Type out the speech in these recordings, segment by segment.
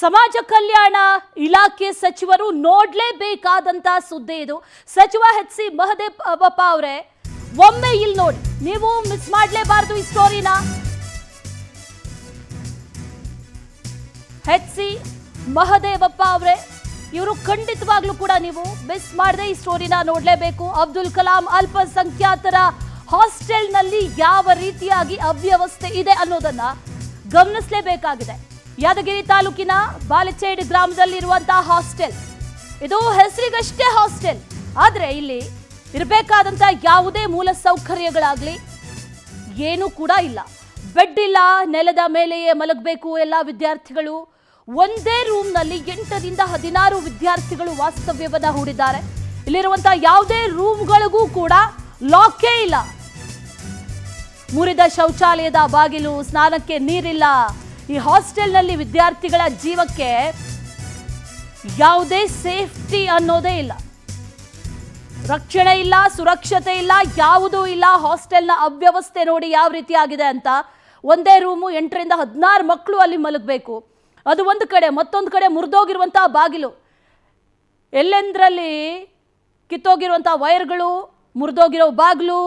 ಸಮಾಜ ಕಲ್ಯಾಣ ಇಲಾಖೆ ಸಚಿವರು ನೋಡ್ಲೇಬೇಕಾದಂತ ಸುದ್ದಿ ಇದು. ಸಚಿವ ಎಚ್.ಸಿ. ಮಹದೇವಪ್ಪ ಅವರೇ, ಒಮ್ಮೆ ಇಲ್ಲಿ ನೋಡಿ, ನೀವು ಮಿಸ್ ಮಾಡಲೇಬಾರದು ಈ ಸ್ಟೋರಿನ. ಎಚ್.ಸಿ. ಮಹದೇವಪ್ಪ ಅವರೇ, ಇವರು ಖಂಡಿತವಾಗ್ಲೂ ಕೂಡ ನೀವು ಮಿಸ್ ಮಾಡದೆ ಈ ಸ್ಟೋರಿನ ನೋಡ್ಲೇಬೇಕು. ಅಬ್ದುಲ್ ಕಲಾಂ ಅಲ್ಪಸಂಖ್ಯಾತರ ಹಾಸ್ಟೆಲ್ನಲ್ಲಿ ಯಾವ ರೀತಿಯಾಗಿ ಅವ್ಯವಸ್ಥೆ ಇದೆ ಅನ್ನೋದನ್ನ ಗಮನಿಸಲೇಬೇಕಾಗಿದೆ. ಯಾದಗಿರಿ ತಾಲೂಕಿನ ಬಾಲಚೇಡ್ ಗ್ರಾಮದಲ್ಲಿರುವಂತಹ ಹಾಸ್ಟೆಲ್ ಇದು ಹೆಸರಿಗಷ್ಟೇ ಹಾಸ್ಟೆಲ್, ಆದ್ರೆ ಇಲ್ಲಿ ಇರಬೇಕಾದಂತ ಯಾವುದೇ ಮೂಲ ಸೌಕರ್ಯಗಳಾಗ್ಲಿ ಏನೂ ಕೂಡ ಇಲ್ಲ. ಬೆಡ್ ಇಲ್ಲ, ನೆಲದ ಮೇಲೆಯೇ ಮಲಗಬೇಕು ಎಲ್ಲ ವಿದ್ಯಾರ್ಥಿಗಳು. ಒಂದೇ ರೂಮ್ನಲ್ಲಿ 8 ರಿಂದ 16 ವಿದ್ಯಾರ್ಥಿಗಳು ವಾಸ್ತವ್ಯವನ್ನ ಹೂಡಿದ್ದಾರೆ. ಇಲ್ಲಿರುವಂತಹ ಯಾವುದೇ ರೂಮ್ಗಳಿಗೂ ಕೂಡ ಲಾಕೇ ಇಲ್ಲ. ಮುರಿದ ಶೌಚಾಲಯದ ಬಾಗಿಲು, ಸ್ನಾನಕ್ಕೆ ನೀರಿಲ್ಲ. ಈ ಹಾಸ್ಟೆಲ್ನಲ್ಲಿ ವಿದ್ಯಾರ್ಥಿಗಳ ಜೀವಕ್ಕೆ ಯಾವುದೇ ಸೇಫ್ಟಿ ಅನ್ನೋದೇ ಇಲ್ಲ, ರಕ್ಷಣೆ ಇಲ್ಲ, ಸುರಕ್ಷತೆ ಇಲ್ಲ, ಯಾವುದೂ ಇಲ್ಲ. ಹಾಸ್ಟೆಲ್ನ ಅವ್ಯವಸ್ಥೆ ನೋಡಿ ಯಾವ ರೀತಿ ಆಗಿದೆ ಅಂತ. ಒಂದೇ ರೂಮು, 8 ರಿಂದ 16 ಮಕ್ಕಳು ಅಲ್ಲಿ ಮಲಗಬೇಕು. ಅದು ಒಂದು ಕಡೆ, ಮತ್ತೊಂದು ಕಡೆ ಮುರಿದೋಗಿರುವಂತಹ ಬಾಗಿಲು, ಎಲ್ಲೆಂದ್ರಲ್ಲಿ ಕಿತ್ತೋಗಿರುವಂತಹ ವೈರ್ಗಳು, ಮುರಿದೋಗಿರೋ ಬಾಗಿಲು.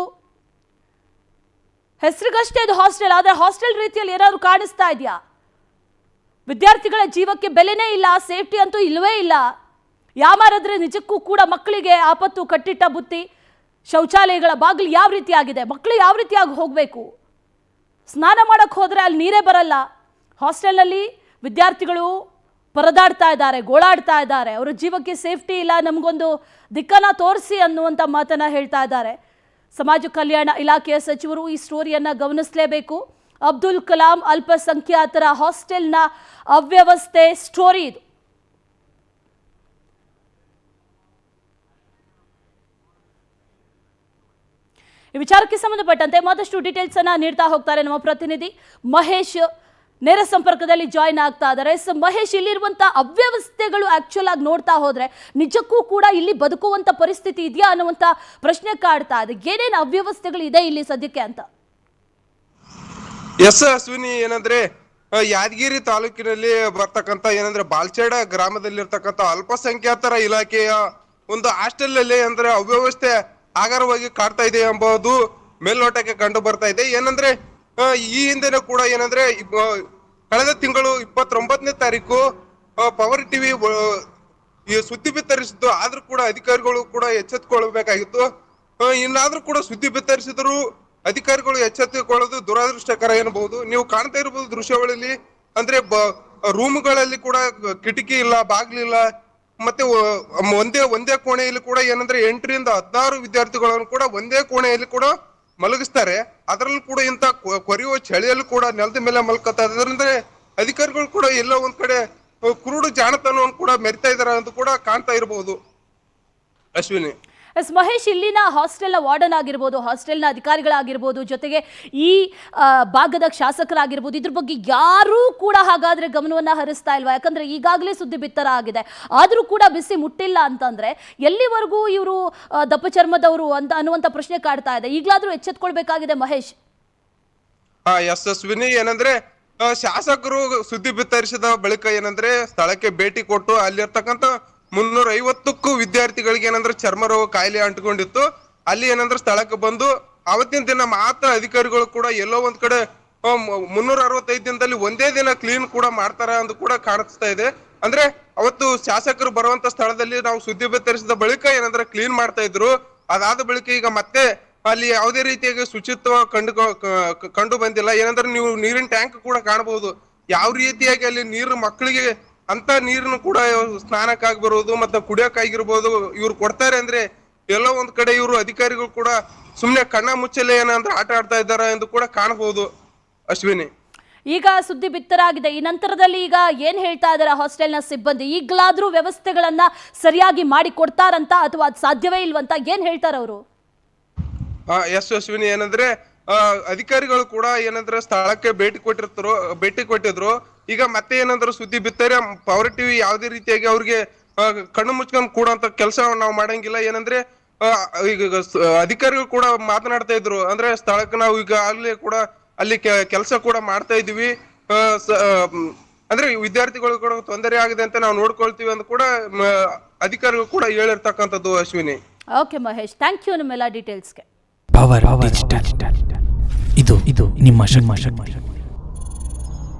ಹೆಸರಿಗಷ್ಟೇ ಇದು ಹಾಸ್ಟೆಲ್, ಆದರೆ ಹಾಸ್ಟೆಲ್ ರೀತಿಯಲ್ಲಿ ಏನಾದ್ರು ಕಾಣಿಸ್ತಾ ಇದೆಯಾ? ವಿದ್ಯಾರ್ಥಿಗಳ ಜೀವಕ್ಕೆ ಬೆಲೆನೇ ಇಲ್ಲ, ಸೇಫ್ಟಿ ಅಂತೂ ಇಲ್ಲವೇ ಇಲ್ಲ. ಯಾಮಾರಿದ್ರೆ ನಿಜಕ್ಕೂ ಕೂಡ ಮಕ್ಕಳಿಗೆ ಆಪತ್ತು ಕಟ್ಟಿಟ್ಟ ಬುತ್ತಿ. ಶೌಚಾಲಯಗಳ ಬಾಗಿಲು ಯಾವ ರೀತಿ ಆಗಿದೆ, ಮಕ್ಕಳು ಯಾವ ರೀತಿಯಾಗಿ ಹೋಗಬೇಕು? ಸ್ನಾನ ಮಾಡಕ್ಕೆ ಹೋದರೆ ಅಲ್ಲಿ ನೀರೇ ಬರಲ್ಲ. ಹಾಸ್ಟೆಲ್ನಲ್ಲಿ ವಿದ್ಯಾರ್ಥಿಗಳು ಪರದಾಡ್ತಾ ಇದ್ದಾರೆ, ಗೋಳಾಡ್ತಾ ಇದ್ದಾರೆ. ಅವರ ಜೀವಕ್ಕೆ ಸೇಫ್ಟಿ ಇಲ್ಲ, ನಮಗೊಂದು ದಿಕ್ಕನ್ನ ತೋರಿಸಿ ಅನ್ನುವಂಥ ಮಾತನ್ನ ಹೇಳ್ತಾ ಇದ್ದಾರೆ. ಸಮಾಜ ಕಲ್ಯಾಣ ಇಲಾಖೆಯ ಸಚಿವರು ಈ ಸ್ಟೋರಿಯನ್ನ ಗಮನಿಸಲೇಬೇಕು. ಅಬ್ದುಲ್ ಕಲಾಂ ಅಲ್ಪಸಂಖ್ಯಾತರ ಹಾಸ್ಟೆಲ್ನ ಅವ್ಯವಸ್ಥೆ ಸ್ಟೋರಿ ಇದು. ಈ ವಿಚಾರಕ್ಕೆ ಸಂಬಂಧಪಟ್ಟಂತೆ ಮತ್ತಷ್ಟು ಡೀಟೇಲ್ಸ್ ಅನ್ನ ನೀಡ್ತಾ ಹೋಗ್ತಾರೆ ನಮ್ಮ ಪ್ರತಿನಿಧಿ ಮಹೇಶ್. ನೇರ ಸಂಪರ್ಕದಲ್ಲಿ ಜಾಯಿನ್ ಆಗ್ತಾ ಇದ್ದಾರೆ. ಮಹೇಶ್, ಇಲ್ಲಿರುವಂತಹ ಅವ್ಯವಸ್ಥೆಗಳು ಆಕ್ಚುಲ್ ಆಗಿ ನೋಡ್ತಾ ಹೋದ್ರೆ ನಿಜಕ್ಕೂ ಕೂಡ ಇಲ್ಲಿ ಬದುಕುವಂತ ಪರಿಸ್ಥಿತಿ ಇದೆಯಾ ಅನ್ನುವಂತ ಪ್ರಶ್ನೆ ಕಾಡ್ತಾ ಇದೆ. ಏನೇನು ಅವ್ಯವಸ್ಥೆಗಳು ಇದೆ ಇಲ್ಲಿ ಸದ್ಯಕ್ಕೆ ಅಂತ? ಎಸ್ ಅಶ್ವಿನಿ, ಏನಂದ್ರೆ ಯಾದಗಿರಿ ತಾಲೂಕಿನಲ್ಲಿ ಬರ್ತಕ್ಕಂತ ಏನಂದ್ರೆ ಬಾಲ್ಚೇಡ ಗ್ರಾಮದಲ್ಲಿರ್ತಕ್ಕಂಥ ಅಲ್ಪಸಂಖ್ಯಾತರ ಇಲಾಖೆಯ ಒಂದು ಹಾಸ್ಟೆಲ್ ಅಲ್ಲಿ ಅಂದ್ರೆ ಅವ್ಯವಸ್ಥೆ ಆಗಾರವಾಗಿ ಕಾಡ್ತಾ ಇದೆ ಎಂಬುದು ಮೇಲ್ನೋಟಕ್ಕೆ ಕಂಡು ಬರ್ತಾ ಇದೆ. ಏನಂದ್ರೆ ಈ ಹಿಂದೆನೂ ಕೂಡ ಏನಂದ್ರೆ ಕಳೆದ ತಿಂಗಳು 29ನೇ ತಾರೀಕು ಪವರ್ ಟಿವಿ ಈ ಸುದ್ದಿ ಬಿತ್ತರಿಸಿದ್ದು. ಆದ್ರೂ ಕೂಡ ಅಧಿಕಾರಿಗಳು ಕೂಡ ಎಚ್ಚೆತ್ತುಕೊಳ್ಬೇಕಾಗಿತ್ತು. ಇನ್ನಾದ್ರೂ ಕೂಡ ಸುದ್ದಿ ಬಿತ್ತರಿಸಿದ್ರು ಅಧಿಕಾರಿಗಳು ಎಚ್ಚೆತ್ತುಕೊಳ್ಳೋದು ದುರದೃಷ್ಟಕರ ಎನ್ನಬಹುದು. ನೀವು ಕಾಣ್ತಾ ಇರಬಹುದು ದೃಶ್ಯಾವಳಿಯಲ್ಲಿ, ಅಂದ್ರೆ ರೂಮ್ಗಳಲ್ಲಿ ಕೂಡ ಕಿಟಕಿ ಇಲ್ಲ, ಬಾಗ್ಲಿಲ್ಲ. ಮತ್ತೆ ಒಂದೇ ಕೋಣೆಯಲ್ಲಿ ಕೂಡ ಏನಂದ್ರೆ 8 ರಿಂದ 16 ವಿದ್ಯಾರ್ಥಿಗಳನ್ನು ಕೂಡ ಒಂದೇ ಕೋಣೆಯಲ್ಲಿ ಕೂಡ ಮಲಗಿಸ್ತಾರೆ. ಅದರಲ್ಲೂ ಕೂಡ ಇಂತ ಕೊರೆಯುವ ಚಳಿಯಲ್ಲೂ ಕೂಡ ನೆಲದ ಮೇಲೆ ಮಲ್ಕತ್ತಾ ಅದರಿಂದ ಅಧಿಕಾರಿಗಳು ಕೂಡ ಎಲ್ಲ ಒಂದ್ ಕಡೆ ಕುರುಡು ಜಾಣತನವನ್ನು ಕೂಡ ಮೆರಿತಾ ಇದಾರೆ ಅಂತ ಕೂಡ ಕಾಣ್ತಾ ಇರಬಹುದು ಅಶ್ವಿನಿ. ಎಸ್ ಮಹೇಶ್, ಇಲ್ಲಿನ ಹಾಸ್ಟೆಲ್ನ ವಾರ್ಡನ್ ಆಗಿರ್ಬೋದು, ಹಾಸ್ಟೆಲ್ನ ಅಧಿಕಾರಿಗಳಾಗಿರ್ಬೋದು, ಜೊತೆಗೆ ಈ ಭಾಗದ ಶಾಸಕರಾಗಿರ್ಬೋದು, ಇದ್ರ ಬಗ್ಗೆ ಯಾರೂ ಕೂಡ ಹಾಗಾದ್ರೆ ಗಮನವನ್ನ ಹರಿಸ್ತಾ ಇಲ್ವಾ? ಯಾಕಂದ್ರೆ ಈಗಾಗಲೇ ಸುದ್ದಿ ಬಿತ್ತರ ಆಗಿದೆ, ಆದ್ರೂ ಕೂಡ ಬಿಸಿ ಮುಟ್ಟಿಲ್ಲ ಅಂತಂದ್ರೆ ಎಲ್ಲಿವರೆಗೂ ಇವರು ದಪ್ಪ ಚರ್ಮದವರು ಅಂತ ಅನ್ನುವಂತ ಪ್ರಶ್ನೆ ಕಾಡ್ತಾ ಇದೆ. ಈಗಲಾದ್ರೂ ಎಚ್ಚೆತ್ಕೊಳ್ಬೇಕಾಗಿದೆ ಮಹೇಶ್. ಎಸ್ ಅಶ್ವಿನಿ, ಏನಂದ್ರೆ ಶಾಸಕರು ಸುದ್ದಿ ಬಿತ್ತರಿಸಿದ ಬಳಿಕ ಏನಂದ್ರೆ ಸ್ಥಳಕ್ಕೆ ಭೇಟಿ ಕೊಟ್ಟು ಅಲ್ಲಿರ್ತಕ್ಕಂಥ 350ಕ್ಕೂ ವಿದ್ಯಾರ್ಥಿಗಳಿಗೆ ಏನಂದ್ರೆ ಚರ್ಮ ರೋಗ ಕಾಯಿಲೆ ಅಂಟಿಕೊಂಡಿತ್ತು. ಅಲ್ಲಿ ಏನಂದ್ರೆ ಸ್ಥಳಕ್ಕೆ ಬಂದು ಅವತ್ತಿನ ದಿನ ಮಾತ್ರ ಅಧಿಕಾರಿಗಳು ಕೂಡ ಎಲ್ಲೋ ಒಂದ್ ಕಡೆ 365 ದಿನದಲ್ಲಿ ಒಂದೇ ದಿನ ಕ್ಲೀನ್ ಕೂಡ ಮಾಡ್ತಾರ ಅಂತ ಕೂಡ ಕಾಣಿಸ್ತಾ ಇದೆ. ಅಂದ್ರೆ ಅವತ್ತು ಶಾಸಕರು ಬರುವಂತ ಸ್ಥಳದಲ್ಲಿ ನಾವು ಸುದ್ದಿ ಬಿತ್ತರಿಸಿದ ಬಳಿಕ ಏನಂದ್ರೆ ಕ್ಲೀನ್ ಮಾಡ್ತಾ ಇದ್ರು. ಅದಾದ ಬಳಿಕ ಈಗ ಮತ್ತೆ ಅಲ್ಲಿ ಯಾವುದೇ ರೀತಿಯಾಗಿ ಶುಚಿತ್ವ ಕಂಡು ಬಂದಿಲ್ಲ. ಏನಂದ್ರೆ ನೀವು ನೀರಿನ ಟ್ಯಾಂಕ್ ಕೂಡ ಕಾಣಬಹುದು. ಯಾವ ರೀತಿಯಾಗಿ ಅಲ್ಲಿ ನೀರು ಮಕ್ಕಳಿಗೆ ಅಂತ ನೀರನ್ನು ಕೂಡ ಸ್ನಾನಕ್ಕಾಗಿ ಬರೋದು ಮತ್ತೆ ಕುಡಿಯೋಕ್ಕಾಗಿರ್ಬೋದು ಇವ್ರು ಕೊಡ್ತಾರೆ. ಅಂದ್ರೆ ಎಲ್ಲೋ ಒಂದ್ ಕಡೆ ಇವರು ಅಧಿಕಾರಿಗಳು ಕೂಡ ಸುಮ್ನೆ ಕಣ್ಣ ಮುಚ್ಚಲೆ ಏನಂದ್ರೆ ಆಟ ಆಡ್ತಾ ಇದ್ದಾರೆ ಎಂದು ಕೂಡ ಕಾಣಬಹುದು ಅಶ್ವಿನಿ. ಈಗ ಸುದ್ದಿ ಬಿತ್ತರಾಗಿದೆ. ಈ ನಂತರದಲ್ಲಿ ಈಗ ಏನ್ ಹೇಳ್ತಾ ಇದಾರೆ ಹಾಸ್ಟೆಲ್ನ ಸಿಬ್ಬಂದಿ? ಈಗಲಾದ್ರೂ ವ್ಯವಸ್ಥೆಗಳನ್ನ ಸರಿಯಾಗಿ ಮಾಡಿ ಕೊಡ್ತಾರಂತ ಅಥವಾ ಅದು ಸಾಧ್ಯವೇ ಇಲ್ವಂತ ಏನ್ ಹೇಳ್ತಾರ ಅವರು? ಎಸ್ ಅಶ್ವಿನಿ, ಏನಂದ್ರೆ ಅಧಿಕಾರಿಗಳು ಕೂಡ ಏನಂದ್ರೆ ಸ್ಥಳಕ್ಕೆ ಭೇಟಿ ಕೊಟ್ಟಿದ್ರು. ಈಗ ಮತ್ತೆ ಏನಂದ್ರೆ ಸುದ್ದಿ ಬಿತ್ತಾರೆ ಪವರ್ ಟಿವಿ ಯಾವುದೇ ರೀತಿಯಾಗಿ ಅವ್ರಿಗೆ ಕಣ್ಣು ಮುಚ್ಕೊಂಡು ಕೂಡಂತ ಕೆಲಸ ನಾವು ಮಾಡಂಗಿಲ್ಲ. ಏನಂದ್ರೆ ಈಗ ಅಧಿಕಾರಿಗಳು ಕೂಡ ಮಾತನಾಡ್ತಾ ಇದ್ರು. ಅಂದ್ರೆ ಸ್ಥಳಕ್ಕೆ ನಾವು ಈಗ ಆಗ್ಲೇ ಕೂಡ ಅಲ್ಲಿ ಕೆಲಸ ಕೂಡ ಮಾಡ್ತಾ ಇದೀವಿ. ಅಂದ್ರೆ ವಿದ್ಯಾರ್ಥಿಗಳು ಕೂಡ ತೊಂದರೆ ಆಗಿದೆ ಅಂತ ನಾವು ನೋಡ್ಕೊಳ್ತೀವಿ ಅಂತ ಕೂಡ ಅಧಿಕಾರಿಗಳು ಕೂಡ ಹೇಳಿರ್ತಕ್ಕಂಥದ್ದು Ashwini. Okay Mahesh, thank you ನಿಮ್ಮೆಲ್ಲ ಡೀಟೇಲ್ಸ್ಗೆ. ಪವರ್ ಡಿಜಿಟಲ್ ಇದು ನಿಮ್ಮ ಶಕ್ತಿ.